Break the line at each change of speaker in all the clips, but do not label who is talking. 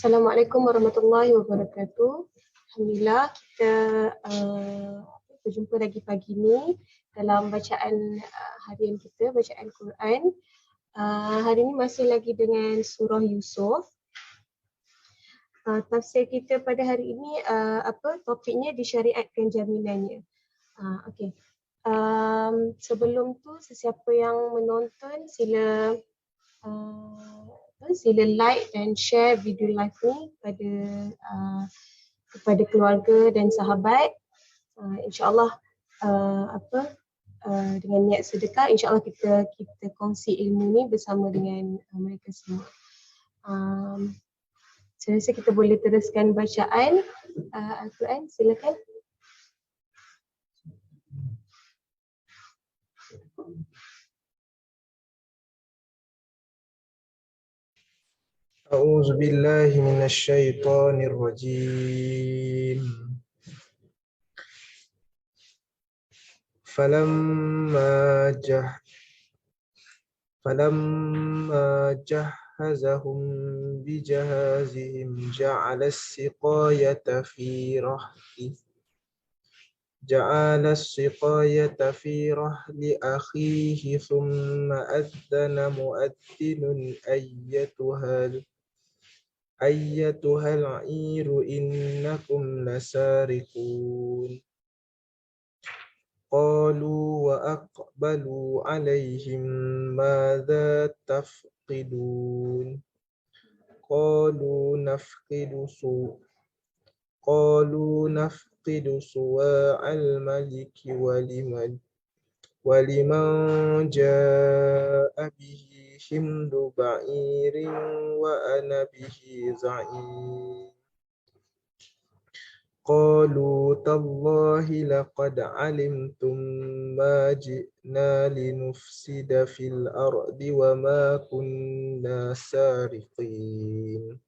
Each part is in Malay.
Assalamualaikum warahmatullahi wabarakatuh. Alhamdulillah kita berjumpa lagi pagi ni dalam bacaan harian kita, bacaan Quran. Hari ini masih lagi dengan surah Yusuf. Tafsir kita pada hari ini topiknya disyariatkan jaminannya. Okey. Sebelum tu sesiapa yang menonton sila like dan share video live ni kepada keluarga dan sahabat. InsyaAllah dengan niat sedekah, insyaAllah kita kongsi ilmu ni bersama dengan mereka semua. Saya rasa kita boleh teruskan bacaan Al-Quran. Silakan.
أعوذ بالله من الشيطان الرجيم فلما جهزهم بجهازهم جعل السقاية في رحل أخيه ثم أذن مؤذن أيتها العير إنكم لسارقون قالوا وأقبلوا عليهم ماذا تفقدون قالوا نفقد صواع الملك ولمن جاء به حمل بعير وأنا به زعيم قالوا تالله لقد علمتم ما جئنا لنفسد في الأرض وما كنا سارقين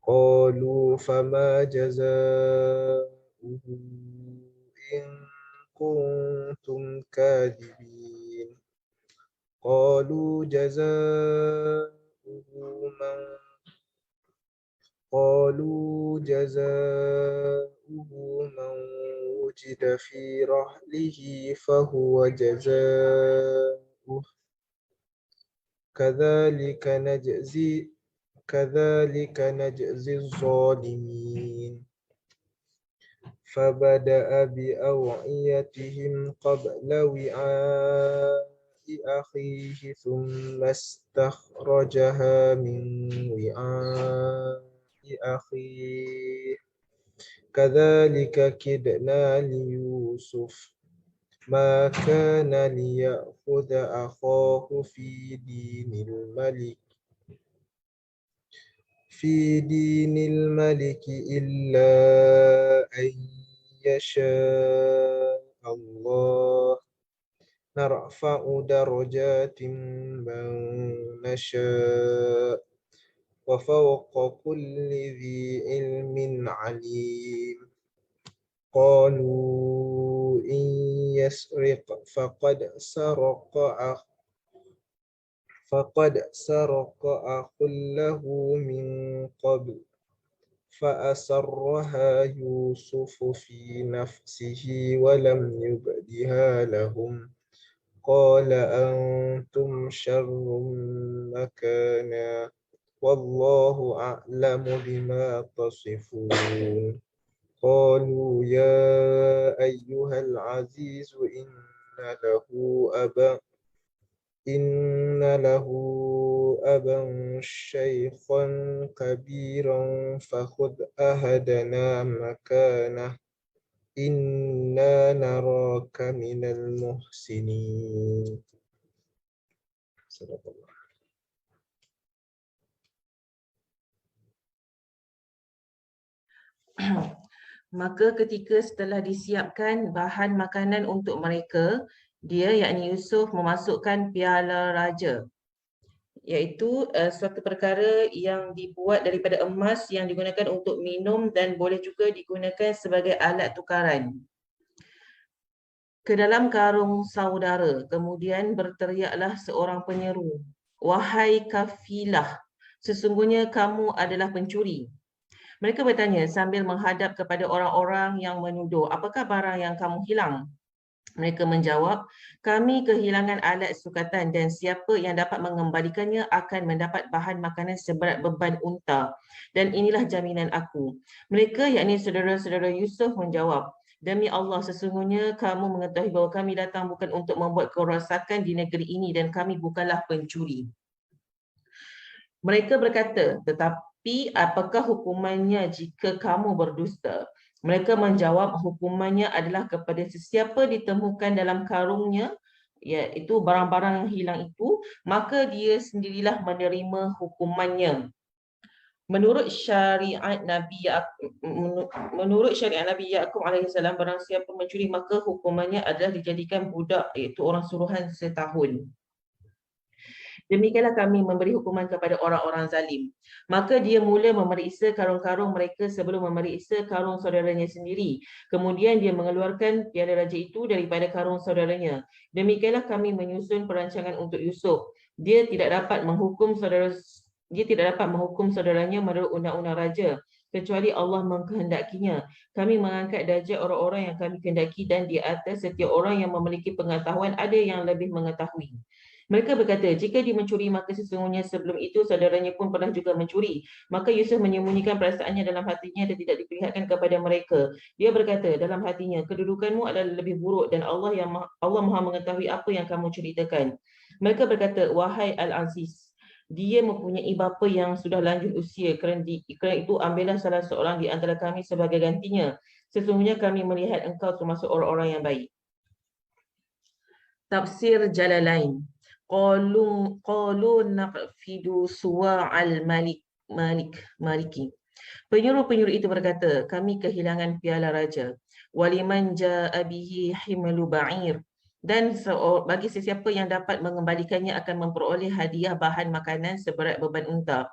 قالوا فما جزاؤه إن كنتم كاذبين قالوا جزاؤه من وجد في رحله فهو جزاؤه كذلك نجزي الظالمين فبدأ بأوعيتهم قبل وعاء أخيه ثم استخرجها من وعاء أخيه كذلك كدنا ليوسف ما كان ليأخذ أخاه في دين الملك إلا أن يشاء الله نرفع درجات من نشاء وفوق كل ذي علم عليم قالوا إن يسرق فقد سرق أخ له من قبل فأسرها يوسف في نفسه ولم يبدها لهم قال أنتم شر مكانا والله أعلم بما تصفون قالوا يا أيها العزيز إن له أبا شيخا كبيرا فخذ أحدنا مكانه إنا نراك من المحسنين. صدق الله.
Maka ketika setelah disiapkan bahan makanan untuk mereka, dia yakni Yusuf memasukkan piala raja, iaitu suatu perkara yang dibuat daripada emas yang digunakan untuk minum dan boleh juga digunakan sebagai alat tukaran, ke dalam karung saudara. Kemudian berteriaklah seorang penyeru, "Wahai kafilah, sesungguhnya kamu adalah pencuri. Mereka bertanya sambil menghadap kepada orang-orang yang menuduh, apakah barang yang kamu hilang? Mereka menjawab, kami kehilangan alat sukatan dan siapa yang dapat mengembalikannya akan mendapat bahan makanan seberat beban unta. Dan inilah jaminan aku. Mereka, yakni saudara-saudara Yusuf, menjawab, demi Allah, sesungguhnya kamu mengetahui bahawa kami datang bukan untuk membuat kerosakan di negeri ini dan kami bukanlah pencuri. Mereka berkata, tetapi apakah hukumannya jika kamu berdusta? Mereka menjawab, hukumannya adalah kepada sesiapa ditemukan dalam karungnya, iaitu barang-barang yang hilang itu, maka dia sendirilah menerima hukumannya. Menurut syariat Nabi Yaqub alaihissalam, barang siapa mencuri maka hukumannya adalah dijadikan budak, iaitu orang suruhan setahun. Demikianlah kami memberi hukuman kepada orang-orang zalim. Maka dia mula memeriksa karung-karung mereka sebelum memeriksa karung saudaranya sendiri. Kemudian dia mengeluarkan piala raja itu daripada karung saudaranya. Demikianlah kami menyusun perancangan untuk Yusuf. Dia tidak dapat menghukum saudaranya menurut undang-undang raja, kecuali Allah mengkehendakinya. Kami mengangkat darjat orang-orang yang kami kehendaki dan di atas setiap orang yang memiliki pengetahuan ada yang lebih mengetahui. Mereka berkata, jika dia mencuri, maka sesungguhnya sebelum itu saudaranya pun pernah juga mencuri. Maka Yusuf menyembunyikan perasaannya dalam hatinya dan tidak diperlihatkan kepada mereka. Dia berkata dalam hatinya, kedudukanmu adalah lebih buruk dan Allah Maha mengetahui apa yang kamu ceritakan. Mereka berkata, wahai Al-Aziz, dia mempunyai bapa yang sudah lanjut usia, kerana itu ambillah salah seorang di antara kami sebagai gantinya. Sesungguhnya kami melihat engkau termasuk orang-orang yang baik. Tafsir Jalalain. Qalu naqfidu suwa'al maliki. Penyuruh-penyuruh itu berkata, kami kehilangan piala raja. Waliman ja'a bihi himlu ba'ir. Dan bagi sesiapa yang dapat mengembalikannya akan memperoleh hadiah bahan makanan seberat beban unta.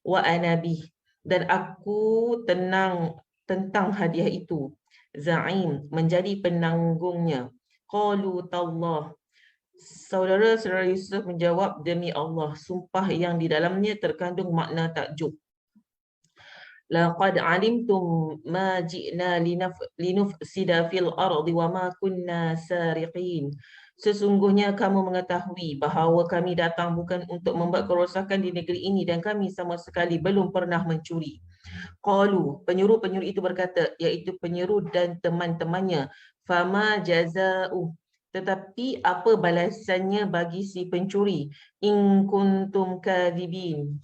Wa anabih. Dan aku tentang hadiah itu. Za'im, menjadi penanggungnya. Qalu tallah. Saudara-saudara Yusuf menjawab, demi Allah, sumpah yang di dalamnya terkandung makna takjub. Laqad alimtum ma ji'na linufsida fil ardi wa ma kunna sariqin. Sesungguhnya kamu mengetahui bahawa kami datang bukan untuk membuat kerosakan di negeri ini dan kami sama sekali belum pernah mencuri. Qalu, penyuruh-penyuruh itu berkata, iaitu penyuruh dan teman-temannya, fama jaza'u. Tetapi apa balasannya bagi si pencuri? In kuntum kadhibin.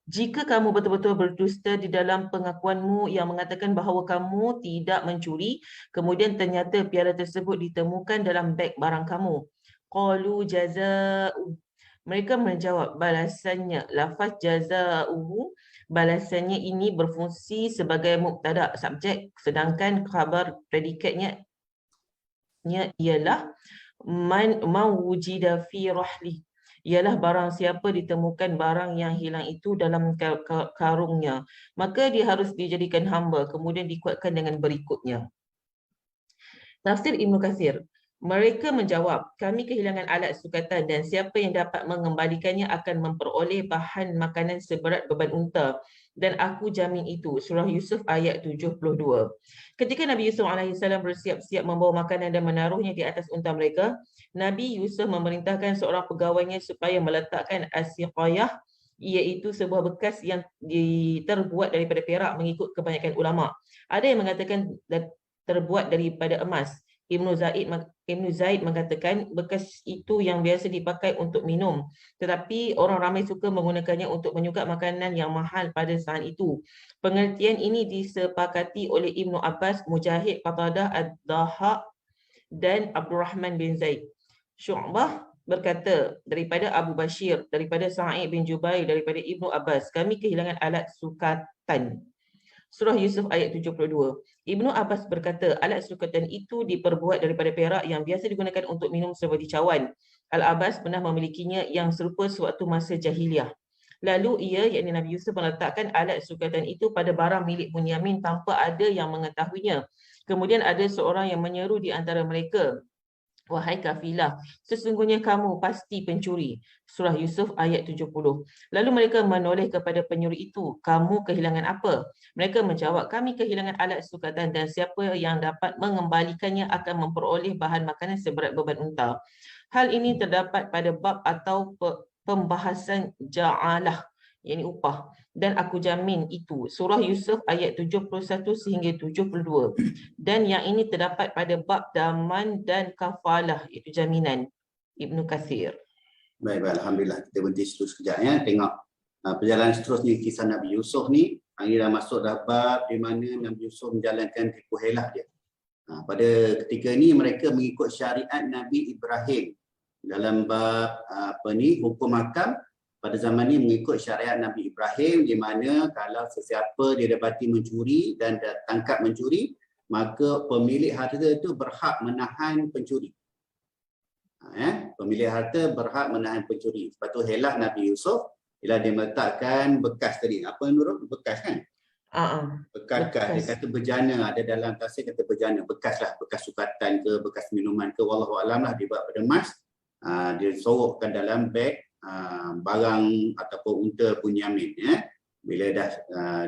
Jika kamu betul-betul berdusta di dalam pengakuanmu yang mengatakan bahawa kamu tidak mencuri, kemudian ternyata piala tersebut ditemukan dalam beg barang kamu. Qalu jaza'u. Mereka menjawab balasannya. Lafaz jaza'uhu, balasannya ini berfungsi sebagai mubtada subjek, sedangkan khabar predikatnya ialah man wujida fi rahli, ialah barang siapa ditemukan barang yang hilang itu dalam karungnya, maka dia harus dijadikan hamba, kemudian dikuatkan dengan berikutnya. Tafsir Ibn Kathir. Mereka menjawab, kami kehilangan alat sukatan dan siapa yang dapat mengembalikannya akan memperoleh bahan makanan seberat beban unta. Dan aku jamin itu. Surah Yusuf ayat 72. Ketika Nabi Yusuf AS bersiap-siap membawa makanan dan menaruhnya di atas unta mereka, Nabi Yusuf memerintahkan seorang pegawainya supaya meletakkan as-siqayah, iaitu sebuah bekas yang terbuat daripada perak mengikut kebanyakan ulama. Ada yang mengatakan terbuat daripada emas. Ibnu Zaid mengatakan bekas itu yang biasa dipakai untuk minum, tetapi orang ramai suka menggunakannya untuk menyukap makanan yang mahal pada saat itu. Pengertian ini disepakati oleh Ibnu Abbas, Mujahid, Qatadah, Ad-Dahhak dan Abdurrahman bin Zaid. Syu'bah berkata daripada Abu Bashir, daripada Sa'id bin Jubair, daripada Ibnu Abbas, kami kehilangan alat sukatan. Surah Yusuf ayat 72. Ibnu Abbas berkata, alat sukatan itu diperbuat daripada perak yang biasa digunakan untuk minum seperti cawan. Al-Abbas pernah memilikinya yang serupa sewaktu masa jahiliah. Lalu ia, yakni Nabi Yusuf, meletakkan alat sukatan itu pada barang milik Bunyamin tanpa ada yang mengetahuinya. Kemudian ada seorang yang menyeru di antara mereka, Wahai kafilah, sesungguhnya kamu pasti pencuri. Surah Yusuf ayat 70. Lalu mereka menoleh kepada penyuri itu, kamu kehilangan apa? Mereka menjawab, kami kehilangan alat sukatan dan siapa yang dapat mengembalikannya akan memperoleh bahan makanan seberat beban unta. Hal ini terdapat pada bab atau pembahasan ja'alah, yakni upah. Dan aku jamin itu. Surah Yusuf ayat 71 sehingga 72. Dan yang ini terdapat pada bab daman dan kafalah, iaitu jaminan. Ibnu Katsir.
Baik, alhamdulillah. Kita berhenti situ sekejap ya. Tengok perjalanan seterusnya kisah Nabi Yusuf ni. Ini dah masuk dah bab di mana Nabi Yusuf menjalankan tipu helah dia. Pada ketika ini mereka mengikut syariat Nabi Ibrahim. Dalam bab hukum hakam, pada zaman ini mengikut syariat Nabi Ibrahim, di mana kalau sesiapa dia dapati mencuri dan tangkap mencuri, maka pemilik harta itu berhak menahan pencuri. Pemilik harta berhak menahan pencuri. Sebab tu helah Nabi Yusuf, bila dia meletakkan bekas tadi. Apa Nurul? Bekas kan? Bekas. Dia kata berjana. Ada dalam tafsir kata berjana. Bekas lah. Bekas sukatan ke, bekas minuman ke. Wallahualam lah. Dia buat pada emas. Dia sorokkan dalam beg barang ataupun unta Bunyamin. Bila dah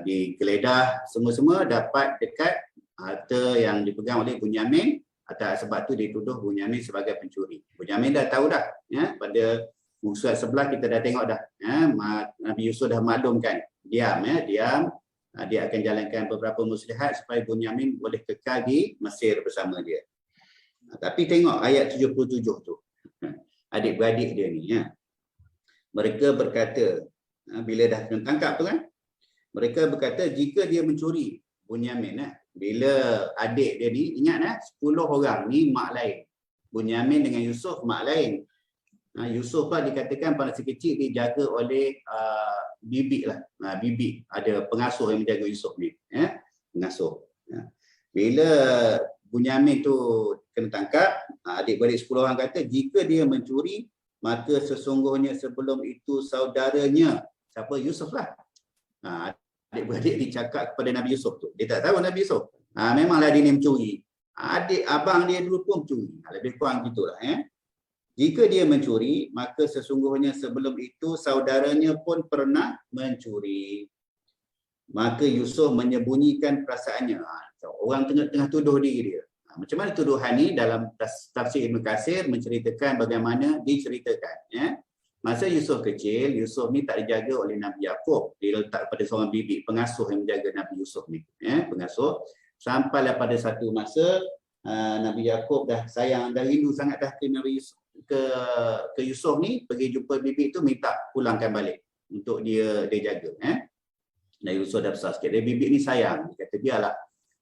digeledah semua-semua dapat dekat harta yang dipegang oleh Bunyamin. Atas sebab tu dituduh Bunyamin sebagai pencuri. Bunyamin dah tahu dah. Pada musuh sebelah kita dah tengok dah. Nabi Yusuf dah maklumkan. Diam. Dia akan jalankan beberapa muslihat supaya Bunyamin boleh kekal di Mesir bersama dia. Tapi tengok ayat 77 tu. Adik-beradik dia ni. Mereka berkata, bila dah kena tangkap tu kan, mereka berkata jika dia mencuri Bunyamin, bila adik dia ni, ingat 10 orang ni mak lain. Bunyamin dengan Yusuf mak lain. Yusuf lah dikatakan pada si kecil dijaga oleh bibi lah. Bibi ada pengasuh yang menjaga Yusuf ni. Pengasuh. Bila Bunyamin tu kena tangkap, adik-beradik 10 orang kata jika dia mencuri, maka sesungguhnya sebelum itu saudaranya, siapa? Yusuf lah. Adik-beradik dicakap kepada Nabi Yusuf tu. Dia tak tahu Nabi Yusuf. Memanglah dia ni mencuri. Adik abang dia dulu pun mencuri. Lebih kurang gitulah. Jika dia mencuri, maka sesungguhnya sebelum itu saudaranya pun pernah mencuri. Maka Yusuf menyembunyikan perasaannya. Orang tengah tuduh diri dia. Macam mana tuduhan ni dalam tafsir Ibn Katsir menceritakan bagaimana diceritakan. Masa Yusuf kecil, Yusuf ni tak dijaga oleh Nabi Yaqub. Dia letak pada seorang bibi pengasuh yang menjaga Nabi Yusuf ni. Pengasuh. Sampailah pada satu masa Nabi Yaqub dah sayang, dah rindu sangat dah ke Nabi Yusuf, ke Yusuf ni, pergi jumpa bibi tu minta pulangkan balik untuk dia jaga. Dan Yusuf dah besar sikit. Dia bibi ni sayang. Dia kata biarlah.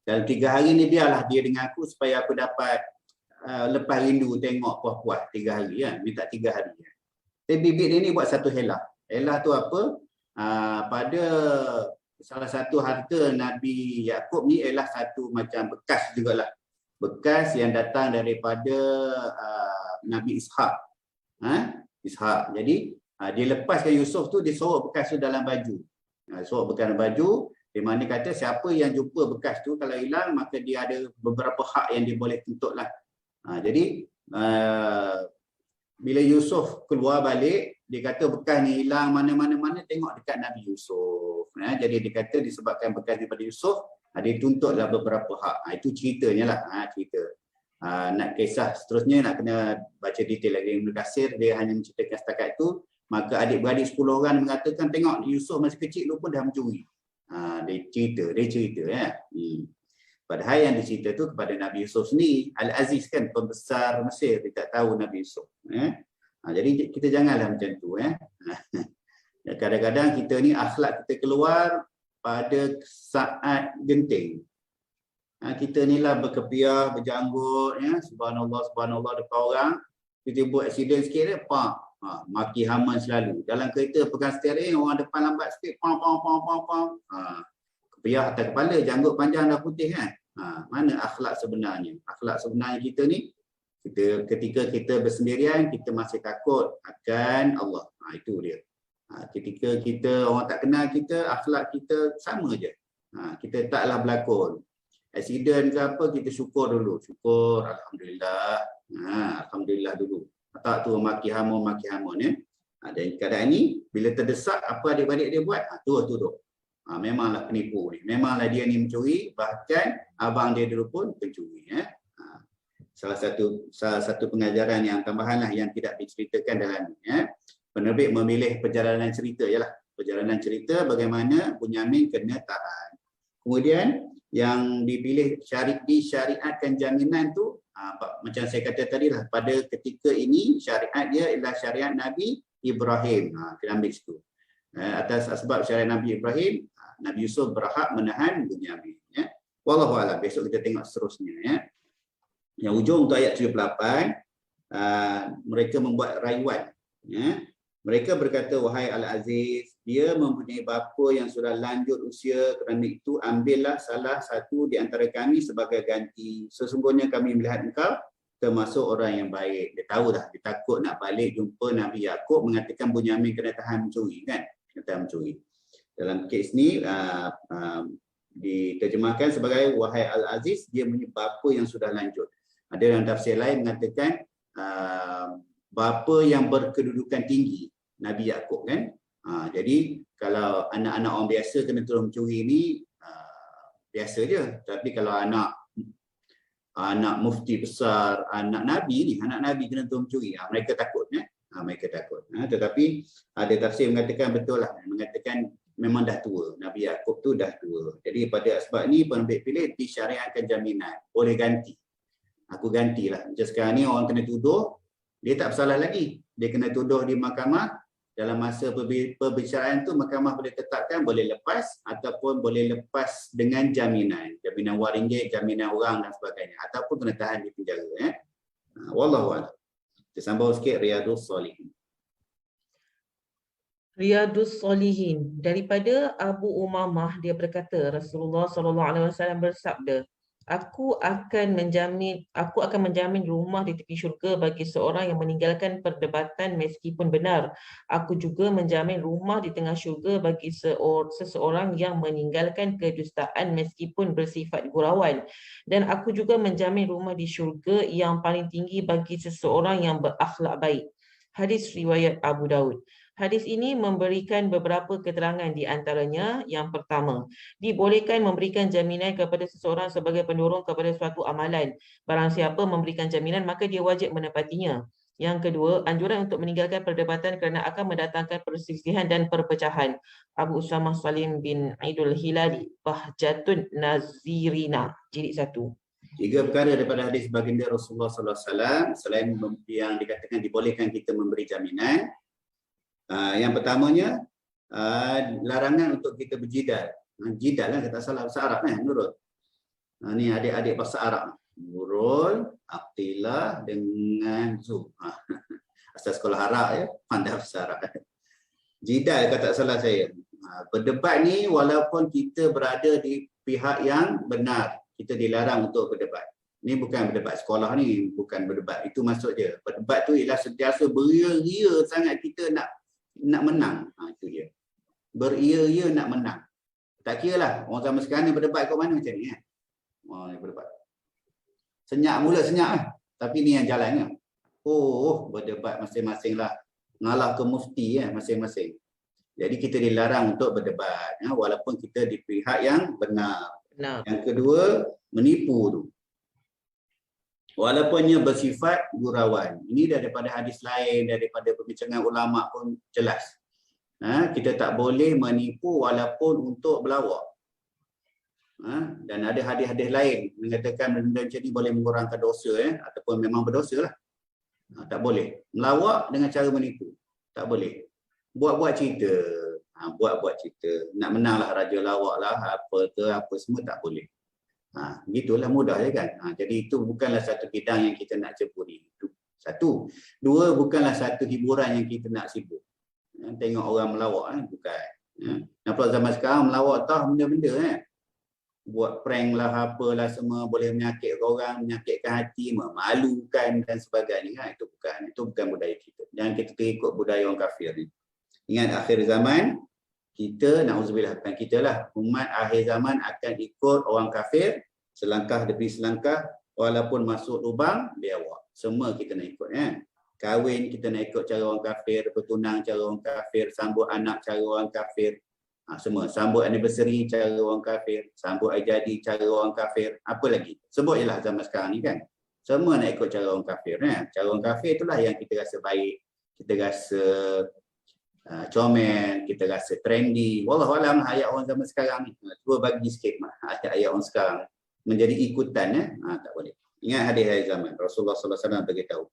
Dalam 3 hari ni biarlah dia dengan aku supaya aku dapat lepas rindu tengok puas-puas 3 hari. Minta 3 hari. Tapi bibik dia ni buat satu helah. Helah tu apa? Pada salah satu harta Nabi Yaqub ni ialah satu macam bekas jugalah. Bekas yang datang daripada Nabi Ishaq. Ishaq. Jadi dia lepaskan Yusuf tu, dia sorok bekas tu dalam baju. Sorok bekas dalam baju. Di mana kata siapa yang jumpa bekas tu kalau hilang maka dia ada beberapa hak yang dia boleh tuntut lah. Jadi bila Yusuf keluar balik, dia kata bekas ni hilang mana-mana tengok dekat Nabi Yusuf. Jadi dia kata disebabkan bekas daripada Yusuf, dia tuntutlah beberapa hak. Itu ceritanya lah. Cerita. Nak kisah seterusnya nak kena baca detail lagi. Ibn Katsir dia hanya menceritakan setakat itu. Maka adik-beradik 10 orang mengatakan tengok Yusuf masih kecil dulu pun dah mencuri. Dia cerita Padahal yang dicerita tu kepada Nabi Yusuf sendiri. Al-Aziz kan pembesar Mesir, dia tak tahu Nabi Yusuf. Jadi kita janganlah macam tu. Kadang-kadang kita ni akhlak kita keluar pada saat genting. Kita ni lah berkepiah, berjanggut, subhanallah depan orang. Kita buat aksiden sikit dia, maki haman selalu. Dalam kereta pegang steering, orang depan lambat sikit, kepiah atas kepala, janggut panjang dah putih kan. Mana akhlak sebenarnya? Akhlak sebenarnya kita ni, ketika kita bersendirian, kita masih takut akan Allah. Itu dia. Ketika kita orang tak kenal kita, akhlak kita sama je. Kita taklah berlakon. Aksiden ke apa, kita syukur dulu. Syukur, alhamdulillah. Alhamdulillah dulu. Tak tu maki hamun ya. Dan keadaan ni bila terdesak apa adik-adik dia buat? Tuduh. Memanglah penipu ni. Memanglah dia ni mencuri, bahkan abang dia dulu pun pencuri ya. Salah satu pengajaran yang tambahan lah yang tidak diceritakan dalam ni ya. Penerbit memilih perjalanan cerita ialah perjalanan cerita bagaimana Bunyamin kena tahan. Kemudian yang dipilih disyariatkan jaminan tu macam saya kata tadi lah, pada ketika ini syariat dia ialah syariat Nabi Ibrahim. Kita ambil situ. Atas sebab syariat Nabi Ibrahim, Nabi Yusuf berhak menahan Bunyamin ya. Wallahu a'lam. Besok kita tengok seterusnya ya. Yang ujung untuk ayat 78, mereka membuat rayuan ya. Mereka berkata, wahai Al-Aziz, dia mempunyai bapa yang sudah lanjut usia, kerana itu ambillah salah satu di antara kami sebagai ganti. Sesungguhnya kami melihat engkau termasuk orang yang baik. Dia tahu dah, dia takut nak balik jumpa Nabi Yaakob mengatakan Bunyamin kena tahan mencuri kan. Kena tahan mencuri. Dalam kes ni diterjemahkan sebagai wahai Al-Aziz, dia mempunyai bapa yang sudah lanjut. Ada dalam tafsir lain mengatakan bapa yang berkedudukan tinggi, Nabi Yaakob kan. Jadi kalau anak-anak orang biasa kena terus mencuri ni biasa je. Tapi kalau anak mufti besar, anak Nabi kena terus mencuri, mereka takut ya. Mereka takut. Tetapi ada tafsir mengatakan betul lah, mengatakan memang dah tua. Nabi Yaakob tu dah tua. Jadi pada sebab ni penerbit pilih disyariatkan jaminan, boleh ganti. Aku gantilah. Macam sekarang ni orang kena tuduh, dia tak bersalah lagi. Dia kena tuduh di mahkamah. Dalam masa perbicaraan tu mahkamah boleh tetapkan boleh lepas ataupun boleh lepas dengan jaminan. Jaminan wang ringgit, jaminan orang dan sebagainya. Ataupun kena tahan di penjara. Wallahu a'lam. Kita sambung sikit Riyadhus Shalihin.
Riyadhus Shalihin. Daripada Abu Umamah dia berkata, Rasulullah SAW bersabda, Aku akan menjamin rumah di tepi syurga bagi seorang yang meninggalkan perdebatan meskipun benar. Aku juga menjamin rumah di tengah syurga bagi seseorang yang meninggalkan kedustaan meskipun bersifat gurauan. Dan aku juga menjamin rumah di syurga yang paling tinggi bagi seseorang yang berakhlak baik. Hadis riwayat Abu Daud. Hadis ini memberikan beberapa keterangan, di antaranya yang pertama, dibolehkan memberikan jaminan kepada seseorang sebagai pendorong kepada suatu amalan. Barang siapa memberikan jaminan, maka dia wajib menepatinya. Yang kedua, anjuran untuk meninggalkan perdebatan kerana akan mendatangkan perselisihan dan perpecahan. Abu Usamah Salim bin Aidul Hilali, Bahjatun Nazirina, jilid 1.
3 perkara daripada hadis baginda Rasulullah SAW, selain yang dikatakan dibolehkan kita memberi jaminan. Yang pertamanya, larangan untuk kita berjidal. Jidal lah, kata salah bahasa Arab Nurul. Ni adik-adik bahasa Arab. Nurul, Abdillah dengan Zu. Asal sekolah Arab ya, pandai bahasa Arab. Jidal kata salah saya. Berdebat ni walaupun kita berada di pihak yang benar, kita dilarang untuk berdebat. Ni bukan berdebat sekolah ni, bukan berdebat. Itu maksud dia. Berdebat tu ialah sentiasa beria-ria sangat kita nak menang. Itu dia. Beria-ria nak menang. Tak kira lah orang zaman sekarang ni berdebat kat mana macam ni kan. Berdebat. Senyap mula senyap lah. Tapi ni yang jalannya. Berdebat masing-masing lah. Ngalah ke mufti masing-masing. Jadi kita dilarang untuk berdebat. Walaupun kita di pihak yang benar. Yang kedua, menipu tu. Walaupun bersifat gurauan. Ini daripada hadis lain, daripada perbincangan ulama pun jelas. Kita tak boleh menipu walaupun untuk berlawak. Dan ada hadis-hadis lain mengatakan benda macam ni boleh mengurangkan dosa ataupun memang berdosa lah. Tak boleh. Melawak dengan cara menipu. Tak boleh. Buat-buat cerita. Buat-buat cerita. Nak menanglah raja lawak lah, apa semua tak boleh. Begitulah mudah je kan. Jadi itu bukanlah satu bidang yang kita nak ceburi. Itu satu. Dua, bukanlah satu hiburan yang kita nak sibuk. Tengok orang melawak bukan. Nampak zaman sekarang melawak tahu benda-benda buat prank lah apalah semua boleh menyakitkan orang, menyakitkan hati, memalukan dan sebagainya. Itu bukan budaya kita. Jangan kita terikut budaya orang kafir ni. Ingat akhir zaman kita, na'udzubillah, bukan kita lah, umat akhir zaman akan ikut orang kafir selangkah demi selangkah, walaupun masuk lubang dia awak. Semua kita nak ikut. Kahwin kita nak ikut cara orang kafir, bertunang cara orang kafir, sambut anak cara orang kafir. Semua. Sambut anniversary cara orang kafir, sambut hari jadi cara orang kafir. Apa lagi? Sebut je lah zaman sekarang ni kan. Semua nak ikut cara orang kafir. Cara orang kafir itulah yang kita rasa baik, kita rasa comel, kita rasa trendy. Wallahualam ayat orang zaman sekarang ni. Cuba bagi sikit ayat-ayat orang sekarang menjadi ikutan. Tak boleh. Ingat hadis zaman Rasulullah SAW beritahu.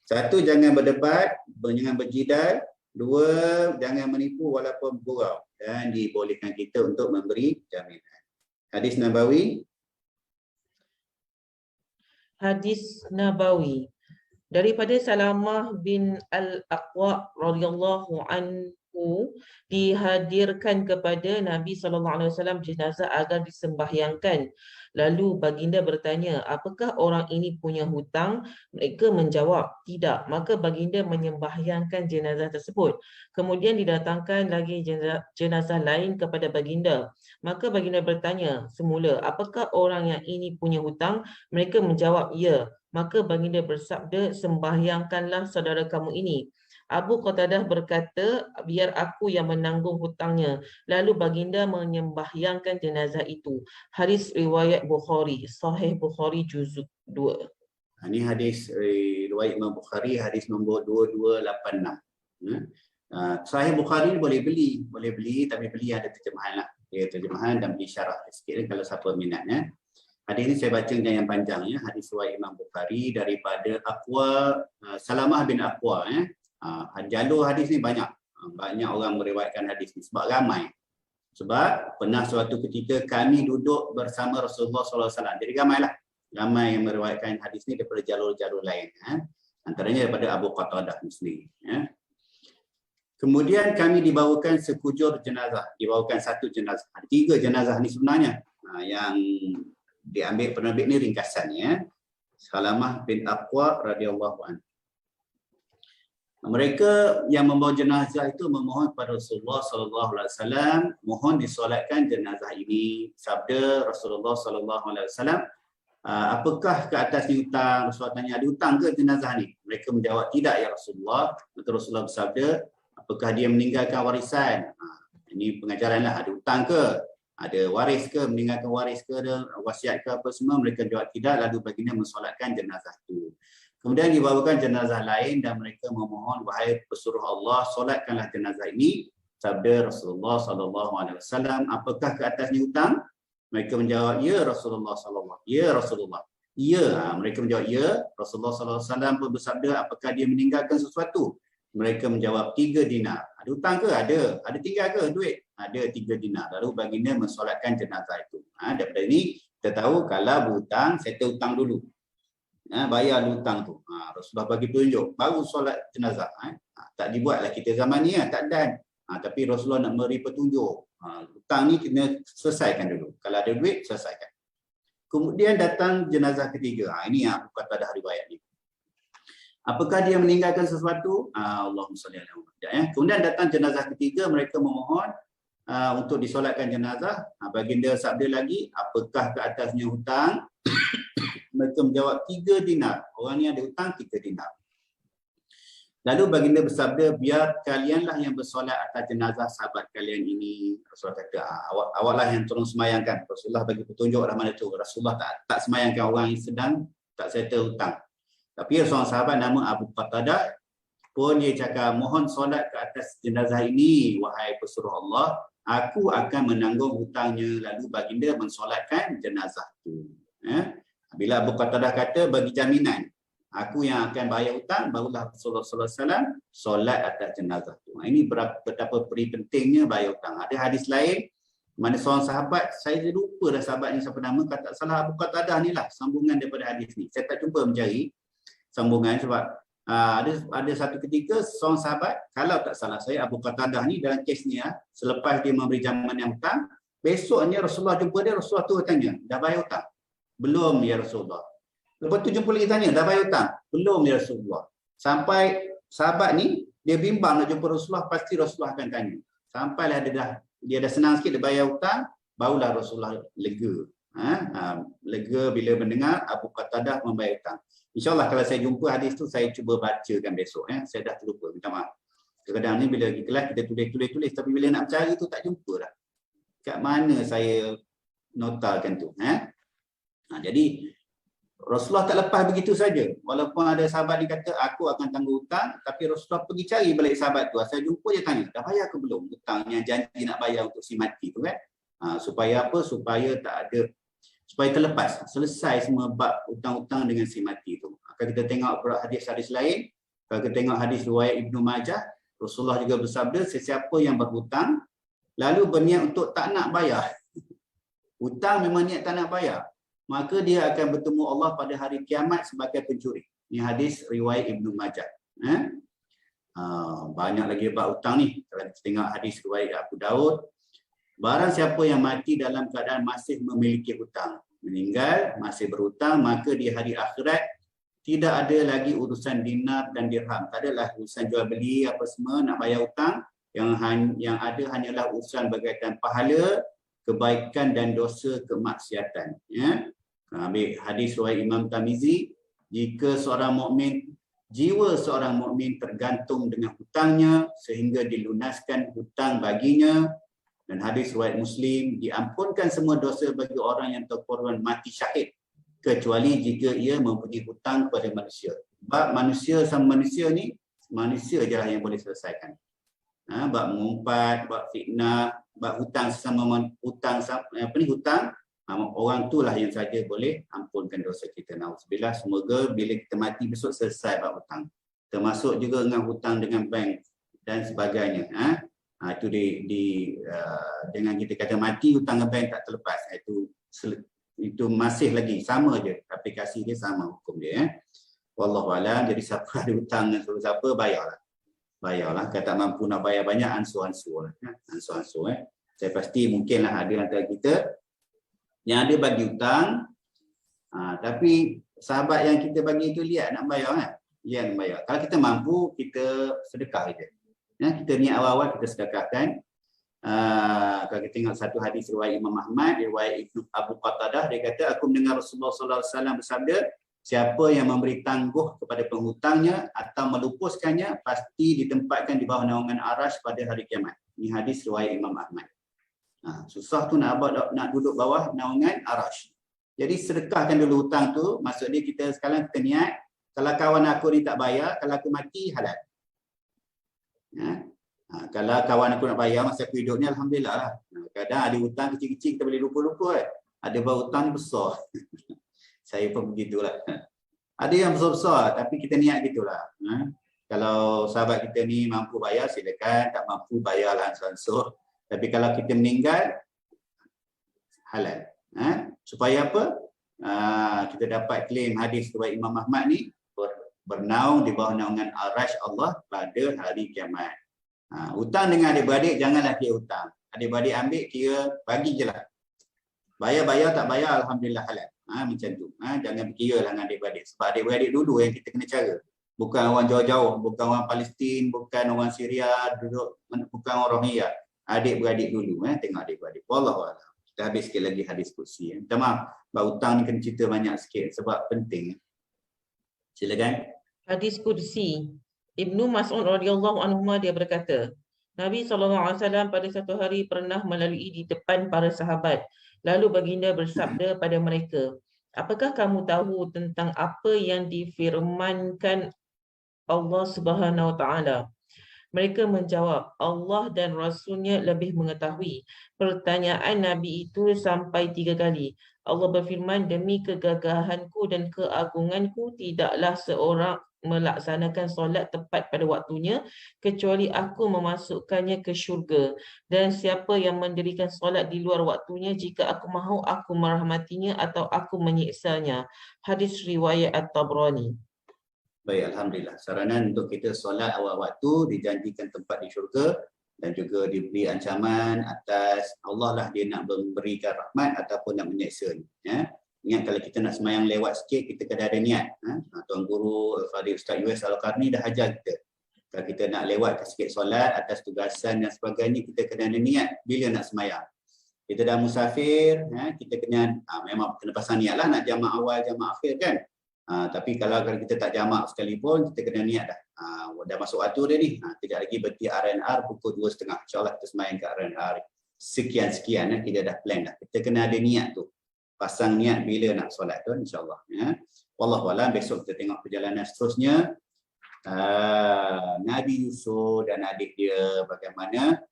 Satu, jangan berdebat, jangan berjidal. Dua, jangan menipu walaupun bergurau. Dan dibolehkan kita untuk memberi jaminan. Hadis Nabawi.
Hadis Nabawi. Daripada Salamah bin Al-Aqwa radhiyallahu anhu, dihadirkan kepada Nabi SAW jenazah agar disembahyangkan. Lalu baginda bertanya, apakah orang ini punya hutang? Mereka menjawab, tidak. Maka baginda menyembahyangkan jenazah tersebut. Kemudian didatangkan lagi jenazah lain kepada baginda. Maka baginda bertanya semula, apakah orang yang ini punya hutang? Mereka menjawab, ya. Maka baginda bersabda, sembahyangkanlah saudara kamu ini. Abu Qatadah berkata, biar aku yang menanggung hutangnya. Lalu baginda menyembahyangkan jenazah itu. Hadis riwayat Bukhari, Sahih Bukhari juzuk 2.
Ini hadis riwayat Imam Bukhari, hadis nombor 2286. Sahih Bukhari boleh beli tapi beli ada terjemahan lah. Terjemahan dan beli syarah sikit kalau siapa minatnya. Hadis ini saya baca yang panjang hadis riwayat Imam Bukhari daripada Aqwa, Salamah bin Aqwa jalur hadis ni banyak orang meriwayatkan hadis ni sebab ramai. Sebab pernah suatu ketika kami duduk bersama Rasulullah SAW. Jadi ramai yang meriwayatkan hadis ni daripada jalur-jalur lain. Antaranya daripada Abu Qatadah sendiri. Kemudian kami dibawakan sekujur jenazah. Dibawakan satu jenazah. Ada 3 jenazah ni sebenarnya. Yang diambil penerbit ni ringkasannya. Salamah bin Aqwa radhiyallahu anhu. Mereka yang membawa jenazah itu memohon kepada Rasulullah SAW, mohon disolatkan jenazah ini. Sabda Rasulullah SAW, apakah ke atas ni hutang? Rasulullah tanya, ada hutang ke jenazah ni? Mereka menjawab, tidak ya Rasulullah. Maka Rasulullah bersabda, apakah dia meninggalkan warisan? Ini pengajaran lah, ada hutang ke? Ada waris ke? Meninggalkan waris ke? Ada wasiat ke apa semua? Mereka jawab tidak, lalu baginda mensolatkan jenazah itu. Kemudian dibawakan jenazah lain dan mereka memohon, wahai pesuruh Allah, solatkanlah jenazah ini. Sabda Rasulullah SAW, apakah ke atasnya hutang? Mereka menjawab, ya Rasulullah SAW. Ya Rasulullah. Ya, mereka menjawab, ya. Rasulullah SAW pun bersabda, apakah dia meninggalkan sesuatu? Mereka menjawab, 3 dinar. Ada hutang ke? Ada. Ada tinggal ke duit? Ada 3 dinar. Lalu baginda mensolatkan jenazah itu. Daripada ini, kita tahu kalau berhutang, settle hutang dulu. Bayar hutang tu. Rasulullah bagi tunjuk baru solat jenazah. Tak dibuatlah kita zaman ni tak dan. Tapi Rasulullah nak beri petunjuk. Hutang ni kena selesaikan dulu. Kalau ada duit selesaikan. Kemudian datang jenazah ketiga. Ini yang kata dah riwayat ni. Apakah dia meninggalkan sesuatu? Allahumma salli alaihi wasallam. Kemudian datang jenazah ketiga, mereka memohon untuk disolatkan jenazah. Baginda sabda lagi, apakah ke atasnya hutang? Mereka menjawab 3 dinar. Orang ni ada hutang 3 dinar. Lalu baginda bersabda, biar kalianlah yang bersolat atas jenazah sahabat kalian ini. Rasulullah kata, awaklah yang tolong semayangkan. Rasulullah bagi petunjuk dah mana tu. Rasulullah tak semayangkan orang yang sedang tak settle hutang. Tapi seorang sahabat nama Abu Qatadah pun dia cakap, mohon solat ke atas jenazah ini, wahai pesuruh Allah. Aku akan menanggung hutangnya. Lalu baginda mensolatkan jenazah itu. Bila Abu Qatadah kata bagi jaminan, aku yang akan bayar hutang, barulah Rasulullah SAW solat atas jenazah itu. Ini betapa pentingnya bayar hutang. Ada hadis lain, mana seorang sahabat, saya lupa dah sahabat ni siapa nama, kata salah Abu Qatadah ni lah, sambungan daripada hadis ni. Saya tak jumpa mencari sambungan sebab ada satu ketika seorang sahabat, kalau tak salah saya, Abu Qatadah ni dalam kes ni, selepas dia memberi jaminan hutang, besoknya Rasulullah jumpa dia, Rasulullah tu tanya, dah bayar hutang? Belum ya Rasulullah. Lepas tu jumpa lagi tanya, dah bayar hutang? Belum ya Rasulullah. Sampai sahabat ni, dia bimbang nak jumpa Rasulullah, pasti Rasulullah akan tanya. Sampailah dia dah senang sikit, dia bayar hutang, barulah Rasulullah lega. Lega bila mendengar Abu Qatadah membayar hutang. InsyaAllah kalau saya jumpa hadis tu, saya cuba bacakan besok. Saya dah terlupa, minta maaf. Kadang-kadang ni bila di kelas kita tulis, tapi bila nak cari tu tak jumpa dah. Kat mana saya notakan tu. Jadi Rasulullah tak lepas begitu saja. Walaupun ada sahabat dia kata aku akan tangguh hutang, tapi Rasulullah pergi cari balik sahabat tu. Saya jumpa dia tanya, dah bayar ke belum hutang yang janji nak bayar untuk si mati tu kan? Supaya apa? Supaya tak ada, supaya terlepas, selesai semua bab hutang-hutang dengan si mati tu. Kalau kita tengok hadis-hadis lain, kalau kita tengok hadis riwayat Ibnu Majah, Rasulullah juga bersabda, sesiapa yang berhutang lalu berniat untuk tak nak bayar, hutang memang niat tak nak bayar, maka dia akan bertemu Allah pada hari kiamat sebagai pencuri. Ini hadis riwayat Ibnu Majah. Banyak lagi bab hutang ni. Kalau kita tengok hadis riwayat Abu Daud, barang siapa yang mati dalam keadaan masih memiliki hutang, meninggal masih berhutang, maka di hari akhirat tidak ada lagi urusan dinar dan dirham. Tak adalah urusan jual beli apa semua nak bayar hutang. Yang ada hanyalah urusan berkaitan pahala, kebaikan dan dosa kemaksiatan. Ambil hadis riwayat Imam Tirmizi, jika seorang mukmin, jiwa seorang mukmin tergantung dengan hutangnya sehingga dilunaskan hutang baginya. Dan hadis riwayat Muslim, diampunkan semua dosa bagi orang yang terkorban mati syahid, kecuali jika ia mempunyai hutang kepada manusia. Bab manusia sama manusia ni, manusia je lah yang boleh selesaikan. Bab mengumpat, bab fitnah, bab hutang sesama hutang, orang tu lah yang saja boleh ampunkan dosa kita. Nauzubillah, semoga bila kita mati besok selesai bab hutang. Termasuk juga dengan hutang dengan bank dan sebagainya. Itu dengan kita kata mati hutang dengan bank tak terlepas, itu masih lagi sama je, aplikasi dia sama hukum dia. Wallahu a'lam. Jadi siapa ada hutang dengan siapa, bayarlah. Kalau tak mampu nak bayar banyak, ansur-ansur lah. Saya pasti mungkinlah ada antara kita yang ada bagi hutang, tapi sahabat yang kita bagi itu lihat nak bayar kan? Lihat nak bayar. Kalau kita mampu, kita sedekah je. Kita niat awal-awal kita sedekahkan. Kalau kita tengok satu hadis riwayat Imam Ahmad, riwayat Ibnu Abu Qatadah, dia kata aku mendengar Rasulullah SAW bersabda, siapa yang memberi tangguh kepada penghutangnya atau melupuskannya pasti ditempatkan di bawah naungan Arash pada hari kiamat. Ini hadis riwayat Imam Ahmad. Susah tu nak duduk bawah naungan Arash. Jadi sedekahkan dulu hutang tu. Maksud dia kita sekarang kita niat, kalau kawan aku ni tak bayar, kalau aku mati halal. Kalau kawan aku nak bayar masa aku hidup ni, alhamdulillah lah. Kadang ada hutang kecil-kecil kita boleh lupa-lupa kan. Ada hutang ni besar. Saya pun begitulah. Ada yang besar-besar tapi kita niat gitulah. Kalau sahabat kita ni mampu bayar silakan, tak mampu bayarlah ansur-ansur. Tapi kalau kita meninggal halal. Supaya apa? Kita dapat klaim hadis riwayat Imam Ahmad ni bernaung di bawah naungan Arash Allah pada hari kiamat. Hutang dengan adik-beradik janganlah kira hutang. Adik-beradik ambil kira bagi je lah. Bayar tak bayar alhamdulillah halal. Macam tu. Jangan kira lah dengan adik-beradik. Sebab adik-beradik dulu yang kita kena cara. Bukan orang jauh-jauh, bukan orang Palestin, bukan orang Syria, bukan orang Rohingya. Adik-beradik dulu. Tengok adik-beradik. Wallahualam. Kita habis sikit lagi hadis kursi. Minta maaf, bab hutang ni kena cerita banyak sikit sebab penting. Silakan. Hadis kursi.
Ibnu Mas'ud radhiyallahu anhu dia berkata, Nabi SAW pada satu hari pernah melalui di depan para sahabat. Lalu baginda bersabda pada mereka, apakah kamu tahu tentang apa yang difirmankan Allah Subhanahu Wa Taala? Mereka menjawab, Allah dan Rasulnya lebih mengetahui. Pertanyaan Nabi itu sampai 3 kali. Allah berfirman, demi kegagahanku dan keagunganku, tidaklah seorang melaksanakan solat tepat pada waktunya kecuali aku memasukkannya ke syurga, dan siapa yang mendirikan solat di luar waktunya, jika aku mahu aku merahmatinya atau aku menyiksanya. Hadis riwayat At-Tabrani.
Baik, alhamdulillah. Saranan untuk kita solat awal waktu, dijanjikan tempat di syurga dan juga diberi ancaman atas Allah lah dia nak memberikan rahmat ataupun nak menyiksa. Ingat kalau kita nak semayang lewat sikit, kita kena ada niat. Tuan Guru Fadil Ustaz US Al-Qarni dah ajar kita. Kalau kita nak lewat sikit solat atas tugasan dan sebagainya, kita kena ada niat bila nak semayang. kita dah musafir, kita kena memang kena pasang niat lah nak jamak awal, jamak akhir kan. Tapi kalau kita tak jamak sekalipun, kita kena niat dah. Dah masuk waktu dia ni. Kejap lagi berhenti RNR pukul 2.30. InsyaAllah kita semain ke RNR. Sekian-sekian kita dah plan dah. Kita kena ada niat tu. Pasang niat bila nak solat tu insyaAllah. Wallahualam, besok kita tengok perjalanan seterusnya. Nabi Yusuf dan adik dia bagaimana.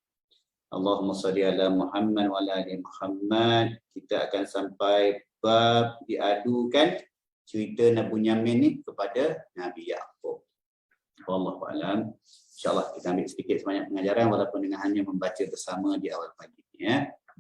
Allahumma salli ala Muhammad wa ala ali Muhammad. Kita akan sampai bab diadukan cerita Nabi Bunyamin ni kepada Nabi Yaqub. Wallahualam. InsyaAllah kita ambil sedikit sebanyak pengajaran walaupun dengan hanya membaca bersama di awal pagi ni.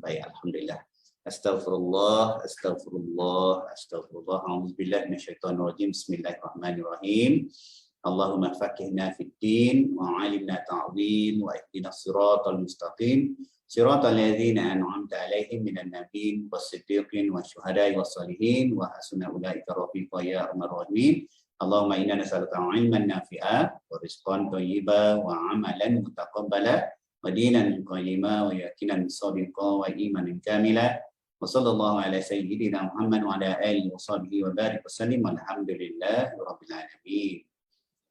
Baik, alhamdulillah. Astaghfirullah, astaghfirullah, astaghfirullah. A'udzubillahi minasyaitonirrajim. Bismillahirrahmanirrahim. Allahumma faqihna fid din wa 'allimna ta'wil wa ihdinas siratal mustaqim. Siratal ladzina an'amta 'alaihim minan nabiyyin was-siddiqin wasyuhada'i was-shalihin wa hasuna ulaika rafiqa ya arhamar rahimin. Allahumma inna nas'aluka 'ilman nafi'a wa rizqan thayyiban wa 'amalan mutaqabbala wa dinan qayyima wa yaqinan sadiqa wa imanan kamila. Wa sallallahu ala sayyidina Muhammad wa ala alihi wa sahbihi wa barik wa sallim. Alhamdulillahi rabbil alamin.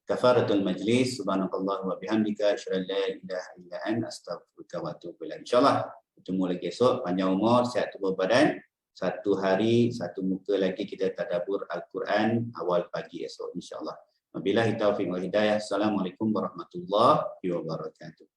Kafaratul majlis, subhanakallah wa bihamdika, asyhadu an la ilaha illa anta, astaghfiruka wa atubu ilaik. InsyaAllah bertemu lagi esok, panjang umur, sihat tubuh badan. Satu hari, satu muka lagi kita tadabbur Al-Quran awal pagi esok insyaAllah. Wabillahi taufiq wal hidayah. Assalamualaikum warahmatullahi wabarakatuh.